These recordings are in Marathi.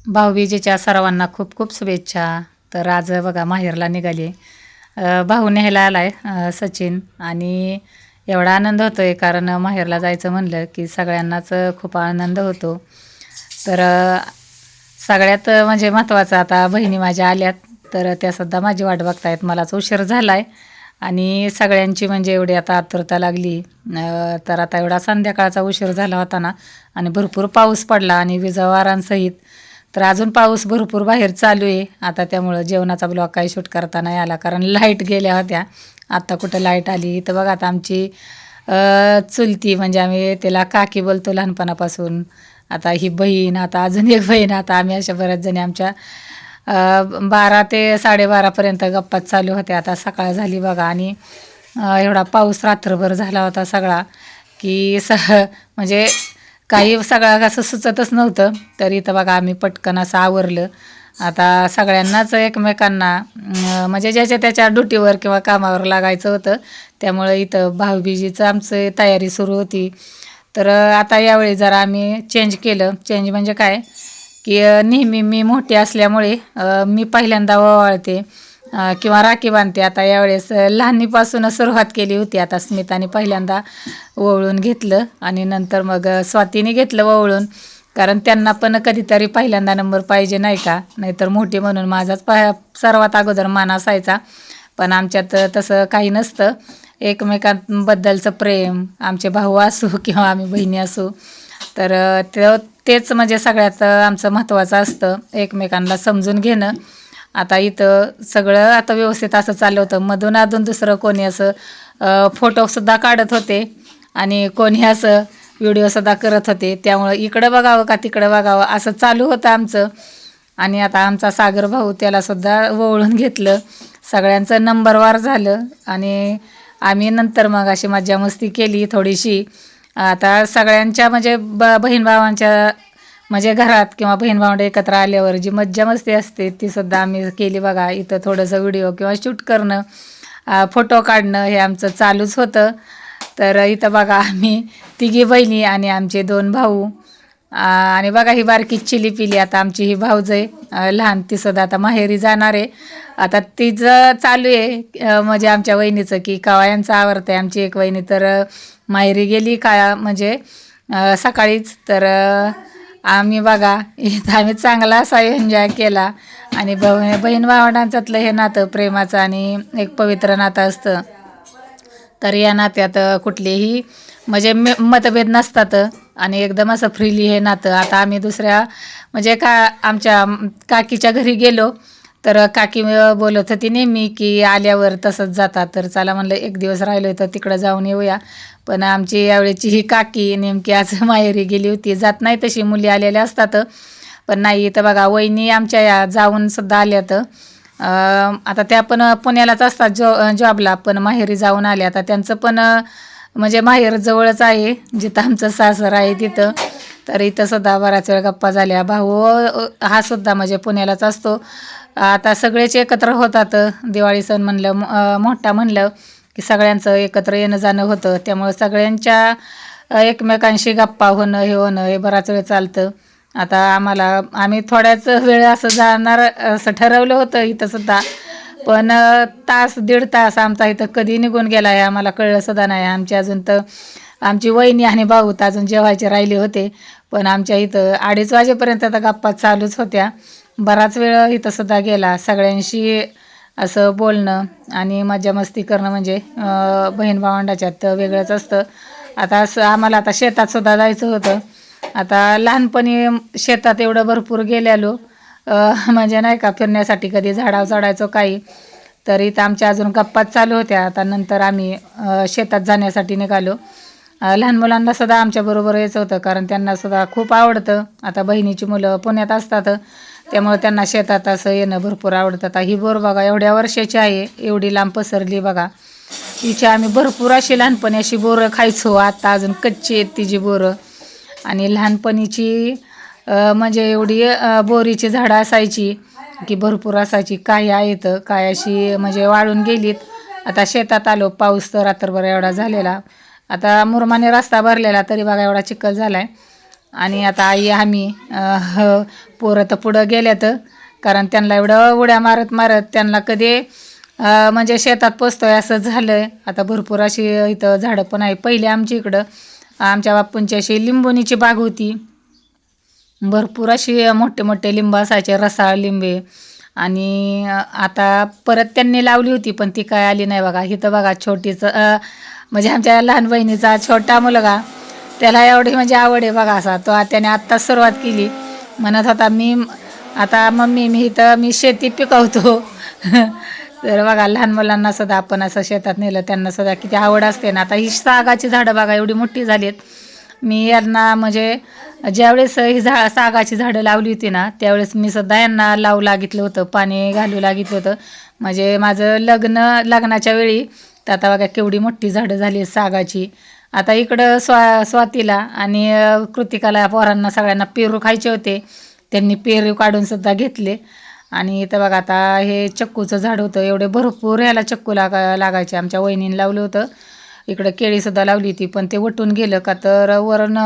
भाऊबीजेच्या सर्वांना खूप खूप शुभेच्छा. तर आज बघा माहेरला निघाली. भाऊ न्यायला आलाय सचिन. आणि एवढा आनंद होतोय कारण माहेरला जायचं म्हणलं की सगळ्यांनाच खूप आनंद होतो. तर सगळ्यात म्हणजे महत्त्वाचं आता बहिणी माझ्या आल्यात, तर त्यासुद्धा माझी वाट बघतायत. मलाच उशीर झालाय आणि सगळ्यांची म्हणजे एवढी आता आतुरता लागली. तर आता एवढा संध्याकाळचा उशीर झाला होता ना, आणि भरपूर पाऊस पडला आणि विजावारांसहित. तर अजून पाऊस भरपूर बाहेर चालू आहे आता, त्यामुळं जेवणाचा ब्लॉग काही शूट करता नाही आला कारण लाईट गेल्या होत्या. आत्ता कुठं लाईट आली तर बघा. आता आमची चुलती म्हणजे आम्ही त्याला काकी बोलतो लहानपणापासून. आता ही बहीण, आता अजून एक बहीण, आता आम्ही अशा बऱ्याच जणी आमच्या 12 ते 12:30पर्यंत गप्पा चालू होत्या. आता सकाळ झाली बघा. आणि एवढा पाऊस रात्रभर झाला होता सगळा की म्हणजे काही सगळं असं सुचतच नव्हतं. तर इथं बघा आम्ही पटकन असं आवरलं. आता सगळ्यांनाच एकमेकांना म्हणजे ज्याच्या त्याच्या ड्युटीवर किंवा कामावर लागायचं होतं, त्यामुळं इथं भाऊबीजेचं आमचं तयारी सुरू होती. तर आता यावेळी जरा आम्ही चेंज केलं. चेंज म्हणजे काय की नेहमी मी मोठी असल्यामुळे मी पहिल्यांदा ओवाळते किंवा राखी बांधते. आता यावेळेस लहानीपासूनच सुरुवात केली होती. आता स्मिताने पहिल्यांदा ओवळून घेतलं आणि नंतर मग स्वातीने घेतलं ओवळून, कारण त्यांना पण कधीतरी पहिल्यांदा नंबर पाहिजे नाही का. नाहीतर मोठी म्हणून माझाच सर्वात अगोदर मान असायचा. पण आमच्यात तसं काही नसतं. एकमेकांबद्दलचं प्रेम, आमचे भाऊ असू किंवा आम्ही बहिणी असू, तर तेच म्हणजे सगळ्यात आमचं महत्त्वाचं असतं, एकमेकांना समजून घेणं. आता इथं सगळं आता व्यवस्थित असं चाललं होतं. मधून अधून दुसरं कोणी असं फोटोसुद्धा काढत होते आणि कोणी असं व्हिडिओसुद्धा करत होते. त्यामुळं इकडं बघावं का तिकडं बघावं असं चालू होतं आमचं. आणि आता आमचा सागर भाऊ, त्यालासुद्धा ओवळून घेतलं. सगळ्यांचं नंबरवार झालं आणि आम्ही नंतर मग अशी मज्जा मस्ती केली थोडीशी. आता सगळ्यांच्या म्हणजे बहीण भावांच्या म्हणजे घरात किंवा बहीण भावंडं एकत्र आल्यावर जी मज्जा मस्ती असते ती सुद्धा आम्ही केली बघा. इथं थोडंसं व्हिडिओ किंवा शूट करणं, फोटो काढणं हे आमचं चालूच होतं. तर इथं बघा आम्ही तिघी बहिणी आणि आमचे 2 भाऊ. आणि बघा ही बारकी चिली पिली, आता आमची ही भाऊज आहे लहान, ती सुद्धा आता माहेरी जाणार आहे. आता तिचं चालू आहे म्हणजे आमच्या वहिनीचं की कवायांचं आवडतं आहे. आमची एक वहिनी तर माहेरी गेली का म्हणजे सकाळीच. तर आम्ही बघा इथं आम्ही चांगला असा एन्जॉय केला. आणि बहीण भावंडांच्यातलं हे नातं प्रेमाचं आणि एक पवित्र नातं असतं. तर या नात्यात कुठलेही म्हणजे मतभेद नसतात आणि एकदम असं फ्रीली हे नातं. आता आम्ही दुसऱ्या म्हणजे आमच्या काकीच्या घरी गेलो, तर काकी बोलत होती नेहमी की आल्यावर तसंच जातात. तर चला म्हणलं एक दिवस राहिलो तर तिकडं जाऊन येऊया. पण आमची यावेळेची ही काकी नेमकी आज माहेरी गेली होती. जात नाही तशी मुली आलेल्या असतात, पण नाही इथं बघा वहिनी आमच्या या जाऊन सुद्धा आल्यात. आता त्या पण पुण्यालाच असतात जॉबला, पण माहेरी जाऊन आल्या. आता त्यांचं पण म्हणजे माहेर जवळच आहे जिथं आमचं सासर आहे तिथं. तर इथं सुद्धा बराच वेळ गप्पा झाल्या. भाऊ हा सुद्धा म्हणजे पुण्यालाच असतो. आता सगळेच एकत्र होतात. दिवाळी सण म्हणलं मोठा म्हणलं की सगळ्यांचं एकत्र येणं जाणं होतं. त्यामुळं सगळ्यांच्या एकमेकांशी गप्पा होणं हे होणं हे बराच वेळ चालतं. आता आम्ही थोड्याच वेळ असं जाणार असं ठरवलं होतं इथं सुद्धा, पण तास दीड तास आमचा इथं कधी निघून गेला आहे आम्हाला कळलं सुद्धा नाही. आमची अजून तर आमची वहिनी आणि भाऊ तर अजून जेवायचे राहिले होते, पण आमच्या इथं 2:30 वाजेपर्यंत आता गप्पा चालूच होत्या. बराच वेळ इथं सुद्धा गेला. सगळ्यांशी असं बोलणं आणि मजा मस्ती करणं म्हणजे बहीण भावंडाच्यात वेगळंच असतं. आता असं आम्हाला आता शेतात सुद्धा जायचं होतं. आता लहानपणी शेतात एवढं भरपूर गेलेलो म्हणजे नाही का फिरण्यासाठी, कधी झाडावर चढायचो काही. तर इथं आमच्या अजून गप्पाच चालू होत्या. आता नंतर आम्ही शेतात जाण्यासाठी निघालो. लहान मुलांना सुद्धा आमच्याबरोबर यायचं होतं कारण त्यांना सुद्धा खूप आवडतं. आता बहिणीची मुलं पुण्यात असतात, त्यामुळे त्यांना शेतात असं येणं भरपूर आवडतं. आता ही बोर बघा एवढ्या वर्षाची आहे, एवढी लांब पसरली बघा. हिची आम्ही भरपूर अशी लहानपणी अशी बोरं खायचो. आता अजून कच्ची आहेत तिची बोरं. आणि लहानपणीची म्हणजे एवढी बोरीची झाडं असायची की भरपूर असायची. काही आहेत काय अशी म्हणजे वाळून गेलीत. आता शेतात आलो, पाऊस तर रात्रभर एवढा झालेला. आता मुरमाने रस्ता भरलेला तरी बघा एवढा चिखल झाला आहे. आणि आता आई आम्ही पोरं तर पुढं गेल्यात, कारण त्यांना एवढं उड्या मारत मारत त्यांना कधी म्हणजे शेतात पोचतोय असं झालं आहे. आता भरपूर अशी इथं झाडं पण आहे. पहिले आमच्या इकडं आमच्या बाप्पूंची अशी लिंबोणीची बाग होती. भरपूर अशी मोठे मोठे लिंब असायचे, रसाळ लिंबे. आणि आता परत त्यांनी लावली होती पण ती काय आली नाही बघा. इथं बघा छोटीचं म्हणजे आमच्या लहान बहिणीचा छोटा मुलगा, त्याला एवढी म्हणजे आवड आहे बघा. असा तो त्याने आत्ताच सुरुवात केली. म्हणत होता आता मम्मी मी शेती पिकवतो. तर बघा लहान मुलांना सुद्धा आपण असं शेतात नेलं त्यांना सुद्धा किती आवड असते ना. आता ही सागाची झाडं बघा एवढी मोठी झालीत. मी यांना म्हणजे ज्यावेळेस ही सागाची झाडं लावली होती ना, त्यावेळेस मी सुद्धा यांना लावू लागितलं होतं, पाणी घालू लागितलं होतं. म्हणजे माझं लग्नाच्या वेळी तर आता बघा केवढी मोठी झाडं झाली सागाची. आता इकडं स्वातीला आणि कृतिकाला पोरांना सगळ्यांना पेरू खायचे होते. त्यांनी पेरू काढून सुद्धा घेतले. आणि इथं बघा आता हे चक्कूचं झाड होतं, एवढे भरपूर ह्याला चक्कू लागायचे. आमच्या वहिनीने लावलं होतं. इकडं केळीसुद्धा लावली होती पण ते वटून गेलं का तर वरून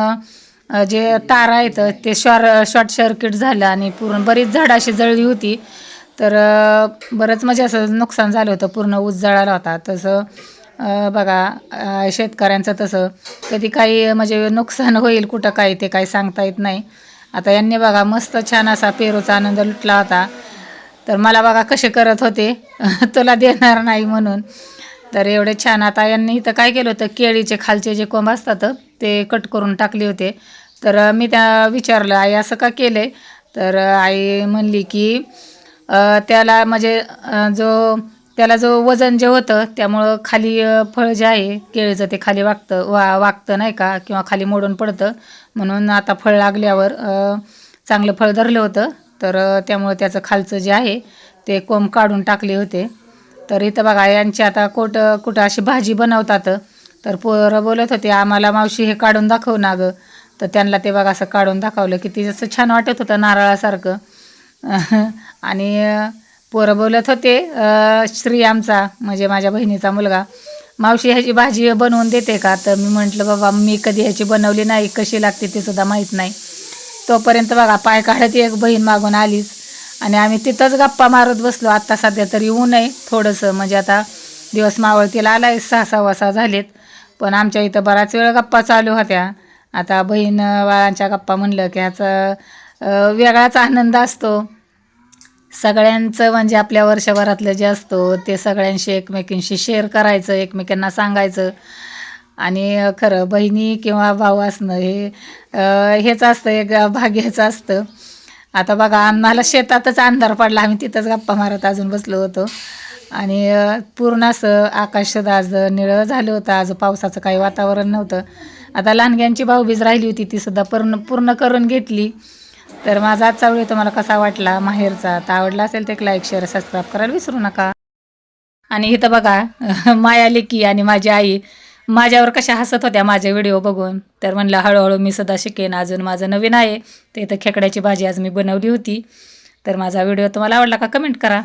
जे तारा येतं ते शॉर्ट सर्किट झालं आणि पूर्ण बरीच झाडं अशी जळली होती. तर बरंच म्हणजे असं नुकसान झालं होतं, पूर्ण ऊस जळाला होता. तसं बघा शेतकऱ्यांचं तसं कधी काही म्हणजे नुकसान होईल कुठं काही ते काही सांगता येत नाही. आता यांनी बघा मस्त छान असा पेरूचा आनंद लुटला होता. तर मला बघा कसे करत होते तुला देणार नाही म्हणून. तर एवढे छान आता यांनी इथं काय केलं होतं, केळीचे खालचे जे कोंब असतात ते कट करून टाकले होते. तर मी त्या विचारलं आई असं का केलं. तर आई म्हणली की त्याला म्हणजे त्याला जो वजन जे होतं त्यामुळं खाली फळ जे आहे केळीचं ते खाली वागतं नाही का, किंवा खाली मोडून पडतं. म्हणून आता फळ लागल्यावर चांगलं फळ धरलं होतं. तर त्यामुळं त्याचं खालचं जे आहे ते कोंब काढून टाकले होते. तर इथं बघा यांची आता कुठं अशी भाजी बनवतात. तर पोरं बोलत होते आम्हाला मावशी हे काढून दाखव ना गं. तर त्यांना ते बघा असं काढून दाखवलं की ते जसं छान वाटत होतं नारळासारखं. आणि पोरं बोलत होते श्री आमचा म्हणजे माझ्या बहिणीचा मुलगा, मावशी ह्याची भाजी बनवून देते का. तर मी म्हटलं बाबा मी कधी ह्याची बनवली नाही, कशी लागते ते सुद्धा माहीत नाही. तोपर्यंत बघा पाय काढत एक बहीण मागून आलीच आणि आम्ही तिथंच गप्पा मारत बसलो. आत्ता सध्या तरी ऊन आहे थोडंसं, म्हणजे आता दिवस मावळतीला आला आहे, 6:15 झालेत. पण आमच्या इथं बराच वेळ गप्पा चालू होत्या. आता बहीण बाळांच्या गप्पा म्हणलं की ह्याचा वेगळाच आनंद असतो. सगळ्यांचं म्हणजे आपल्या वर्षभरातलं जे असतो ते सगळ्यांशी एकमेकींशी शेअर करायचं, एकमेकांना सांगायचं. आणि खरं बहिणी किंवा भाऊ असणं हेच असतं, एक भाग्याचं असतं. आता बघा आम्हाला शेतातच अंधार पडला, आम्ही तिथंच गप्पा मारत अजून बसलो होतो. आणि पूर्ण असं आकाश सुद्धा आज निळं झालं होतं. आज पावसाचं काही वातावरण नव्हतं. आता लहानग्यांची भाऊबीज राहिली होती ती सुद्धा पूर्ण करून घेतली. तर माझा आजचा व्हिडिओ तुम्हाला कसा वाटला माहेरचा, तर आवडला असेल तर एक लाईक शेअर सबस्क्राईब करायला विसरू नका. आणि इथं बघा माया लेकी आणि माझी आई माझ्यावर कशा हसत होत्या माझे व्हिडिओ बघून. तर म्हणलं हळूहळू मी सुद्धा शिकेन, अजून माझं नवीन आहे. तर इथं खेकड्याची भाजी आज मी बनवली होती. तर माझा व्हिडिओ तुम्हाला आवडला का कमेंट करा.